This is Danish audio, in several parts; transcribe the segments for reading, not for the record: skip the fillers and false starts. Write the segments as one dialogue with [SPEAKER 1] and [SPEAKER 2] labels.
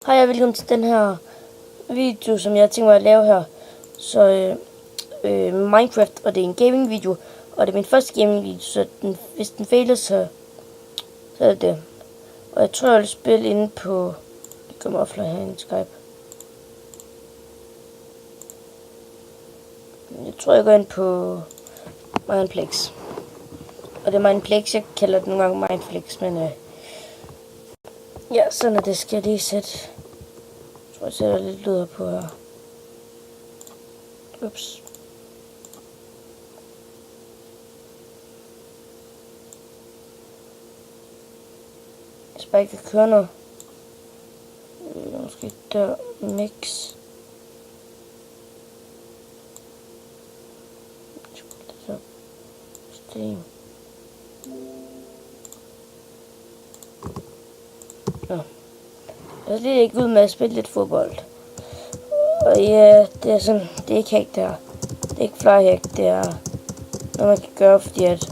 [SPEAKER 1] Hej og velkommen til den her video, som jeg tænker mig at lave her. Så Minecraft, og det er en gaming video, og det er min første gaming video, så hvis den fejler, så er det det. Og jeg tror, jeg vil spille inde på... Jeg kommer offline her i Skype. Jeg tror, jeg går ind på Mineplex. Og det er Mineplex, jeg kalder det nogle gange Mineplex, men ja, sådan er det. Skal jeg lige sætte... Jeg tror, jeg sætter lidt lyder på her. Ups. Jeg skal bare ikke køre noget. Måske der mix. Steam. Nå. Jeg er lige ikke ud med at spille lidt fodbold. Og ja, det er sådan, det er ikke hack der. Det er ikke flyhack, det er noget man kan gøre, fordi at det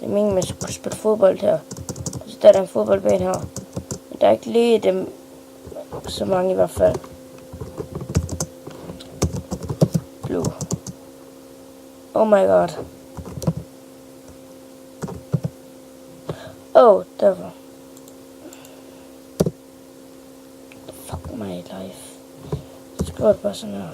[SPEAKER 1] er meningen, man skulle spille fodbold her. Og så der er en fodboldbane her. Men der er ikke lige dem, så mange i hvert fald. Blue. Oh my god. Oh, derfor. Fuck my life. Så går det bare sådan her.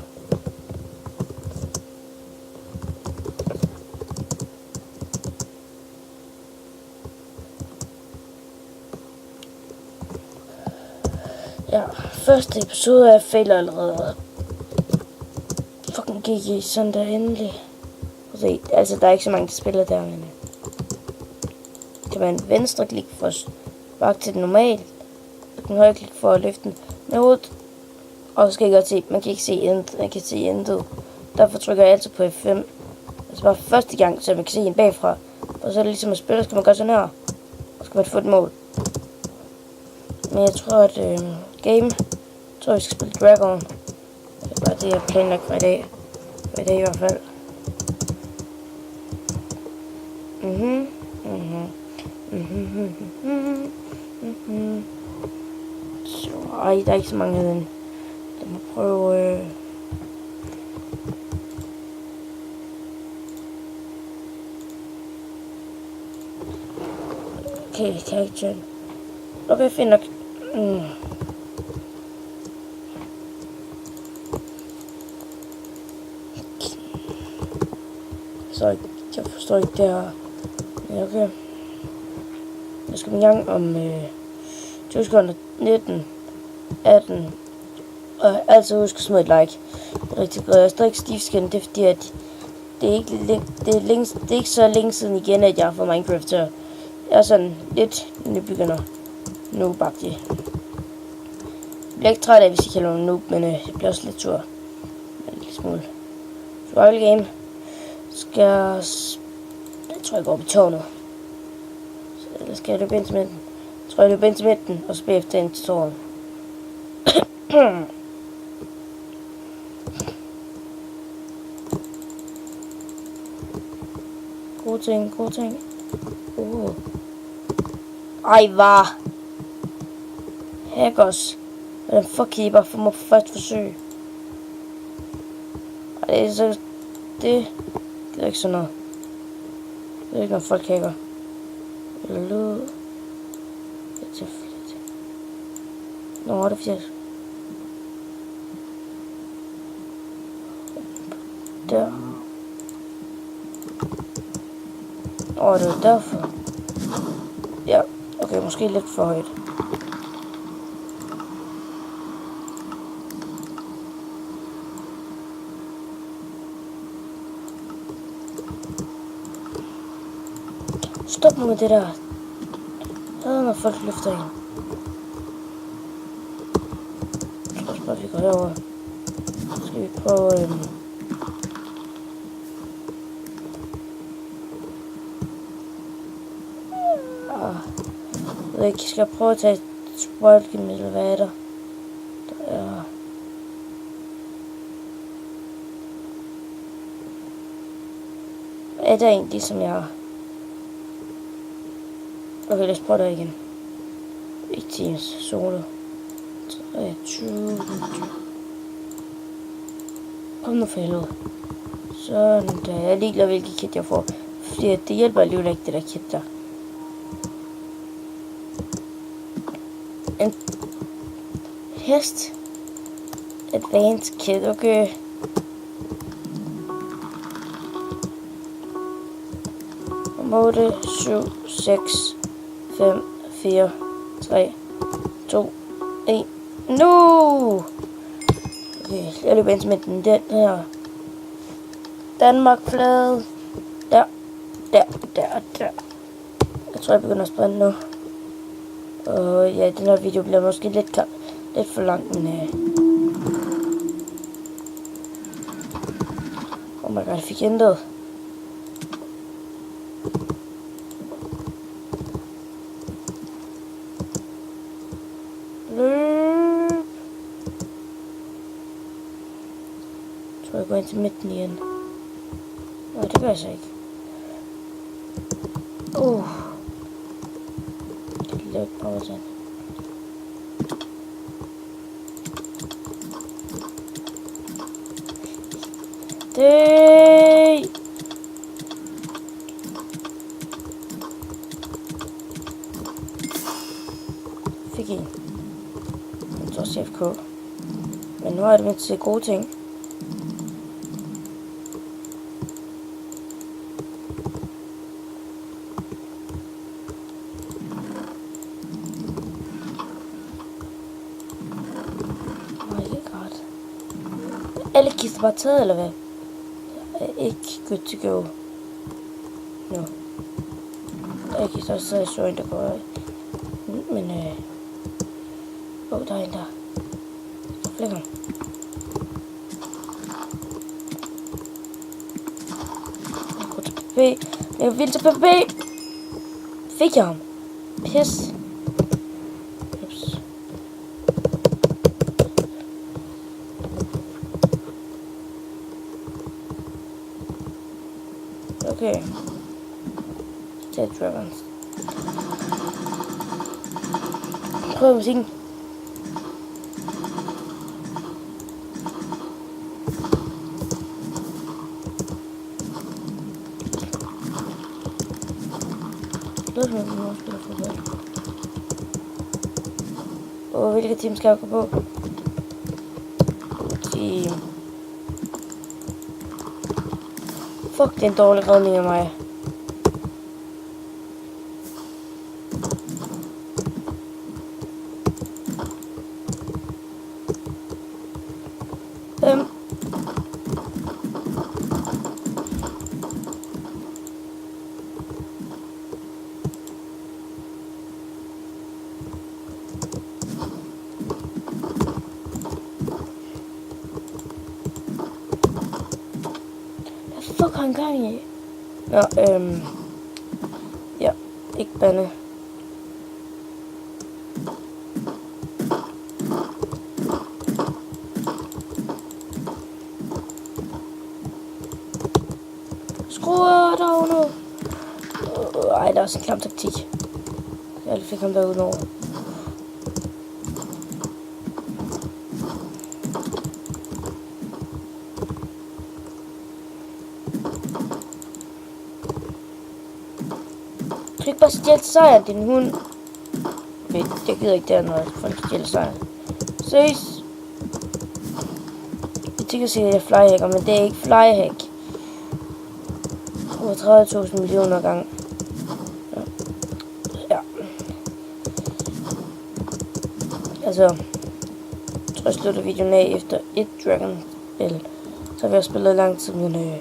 [SPEAKER 1] Ja, første episode af fejler allerede. Fucking GG, sådan der endelig. Se, altså der er ikke så mange, der spiller der, men kan man venstre klik for at sparke til den normalt. Den højre klik for at løfte den med hovedet. Og så skal jeg godt se, man kan ikke se intet, man kan se intet. Derfor trykker jeg altid på F5. Altså bare første gang, så man kan se en bagfra. Og så er det ligesom at spille, så kan man gøre sådan her. Og så kan man få et mål. Men jeg tror, at game, jeg tror, vi skal spille Dragon. Det er bare det, jeg planlagt for i dag. For i dag i hvert fald. Så, ej, der er ikke så mange af den. Jeg må prøve... Okay, character. Okay, fint nok. Så jeg forstår ikke det her. Ja, okay. Jeg skal i gang om 20 sekunder, 19, 18, og altid husk at smide et like. Det er rigtig godt. Jeg er stadig stivskin, det er fordi, at det er ikke så længe siden igen, at jeg har fået Minecraft, så jeg er sådan lidt nybegynder. Noob-agtig. Jeg bliver ikke træt af, hvis I kalder mig noob, men jeg bliver også lidt sur. En lille smule. Survival game. Jeg tror, jeg går op i tårnet. Eller skal jeg løbe ind til midten? Jeg tror, jeg løber ind til midten, og så bagefter ind til tårnet. Gode ting, gode ting. Ej, var. Hackers. Hvordan fuck kan I bare få mig på første forsøg? Ej, det er så... Det er ikke sådan noget. Det er ikke, når folk hacker. Eller lyd. Det er tilfældigt. Nå, det er fjert. Der. Det er derfor. Ja, okay, måske lidt for højt. Stop nu med det der. Så når folk løfter ind. Jeg tror også bare, vi går herover. Så skal vi prøve... Jeg ved ikke, skal jeg prøve at tage et spoilgame, eller hvad er der? Der er... Hvad er der egentlig, som jeg har? Okay, lad os prøve det igen. Ikke teams, solo. 23. Kom nu for helvede. Sådan der. Jeg er ligeglad, hvilket kit jeg får. Fordi det hjælper alligevel ikke, det der kit der. En hest. Advanced kit, okay. Om 8, 7, 6, 5, 4, 3, 2, 1. No! Okay, jeg løber ind med den her. Danmark-flade. Der. Jeg tror, jeg begynder at sprinte nu. Og ja, den her video bliver måske lidt for lang, men oh my god, jeg fik ændret. Løb. Jeg tror, jeg går ind til midten igen. Nej, det gør jeg så ikke. Løb på den. Det. Fik en. Jeg tror CFK. Men nu er det med til gode ting. Alle kister bare taget, eller hvad? Jeg er ikke good to go. Nu. Der er kister også taget i søen, der går. Men der er en der. Flækker. Jeg går til PP. Jeg vil til PP. Fik jeg ham? Pis. Ups. Okay. Dead Dragons. Prøv musikken. Lad os nu spille fodbold. Og hvilket team skal jeg gå på? Team. Fuck, det er en dårlig redning af mig. Hvad fuck har han gang i? Nå, ja, ikke bande. Skruer dog nu. Ej, der er også en klam taktik. Jeg fik ham derude over. Du ikke bare stjæle sejren, din hund. Okay, jeg gider ikke der, når jeg får stjæle sejren. Seriøst. Jeg tænker sikkert, at jeg er flyhacker, men det er ikke flyhack. Over 30.000 millioner gange. Ja. Altså, jeg tror, jeg slutter videoen af efter et Dragon-spil. Så har vi også spillet lang tid, men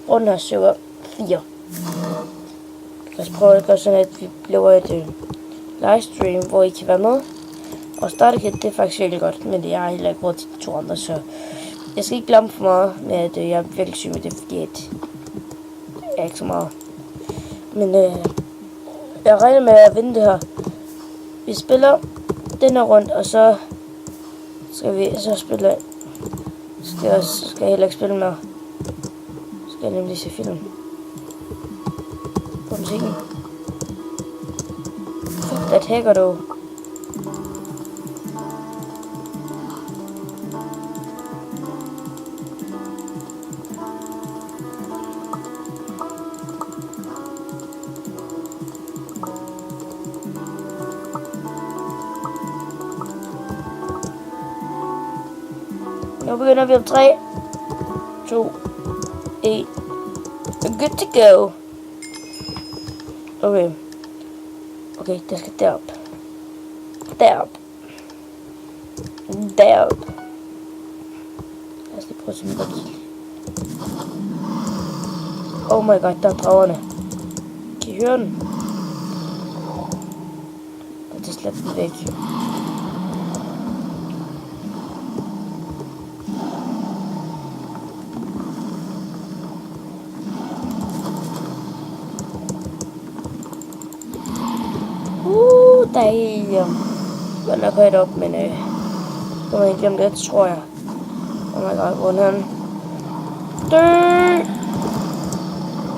[SPEAKER 1] runden har sugar 4. Lad os prøve at gøre sådan, at vi laver et livestream, hvor I kan være med. Og starterkit, det er faktisk virkelig godt, men det er heller ikke råd til de 2 andre, så jeg skal ikke glemme for meget med, at jeg er virkelig syg med det, fordi at jeg er ikke så meget. Men jeg regner med at vinde det her. Vi spiller den her rundt, og så skal vi så spille. Skal jeg heller ikke spille mere. Skal jeg nemlig se film. På musikken. Fuck, that hacker dog. Nu begynder vi om 3, 2, 1. Good to go. Okay. Okay, det skal derop. Derop. Derop. Lad os lige prøve at se noget. Oh my god, der er dragerne. Kan I høre den? Det er slet væk. Damn. Godt nok højt op, men kommer ikke glemme det, tror jeg. Oh my god, hvor han dø!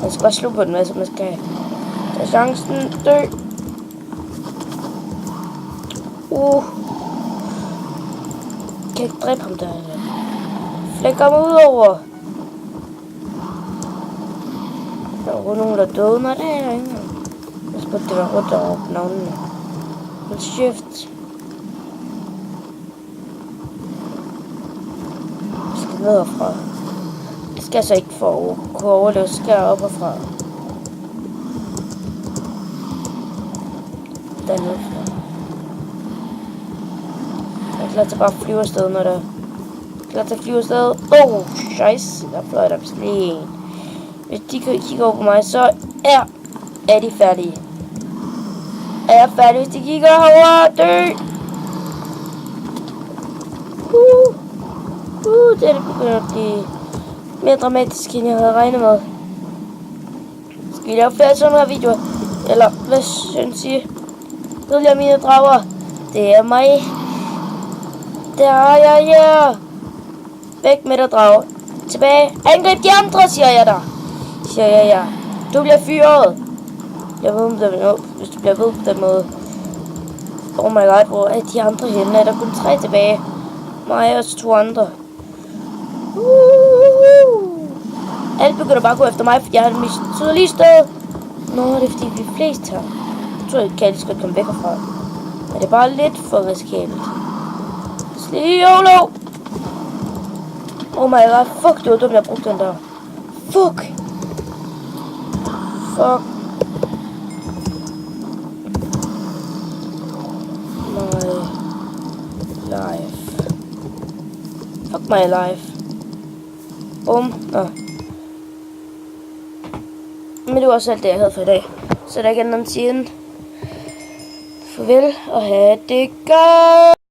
[SPEAKER 1] Jeg skal bare slå på den, så man skal tage chancen. Dø! Kan jeg ikke dræbe ham der? Flækker mig ud over. Der er nogen, der er døde. Nej, det er der ikke. Jeg spurgte, det var rundt over på navnene. Hold shift. Jeg skal ned herfra. Det skal jeg så ikke for at kunne overleve. Så skal jeg op herfra. Dernede fra. Jeg er klar til bare at flyve afsted, når der er klar til at flyve afsted. Scheisse. Der fløj der vist lige en. Hvis de kigger over på mig, så er de færdige. Er jeg færdig, hvis de kigger herovre? Dø! Det begynder at blive mere dramatisk, end jeg havde regnet med. Skal vi lave flere sådan her videoer? Eller hvad synes I? Tidligere mine drager. Det er mig. Der er jeg, ja. Væk med dig, drage. Tilbage. Angrib de andre, siger jeg der. Siger jeg, ja. Du bliver fyret. Jeg ved, om det er hvis du bliver ved på den måde. Oh my god, hvor er de andre henne? Er der kun 3 tilbage? Mig og 2 andre. Alt begynder bare at gå efter mig, fordi jeg har det mest tydelige sted. Nå, det er fordi vi er flest her. Jeg tror ikke, at jeg skal komme væk herfra. Men det er bare lidt for risikabelt. YOLO! Oh my god, fuck, det var dumt, jeg brugte den der. Fuck! Fuck. Life. Fuck my life. Bum. Nå. Men det var også alt det, jeg havde for i dag. Så der kan nogen sige farvel og have det godt.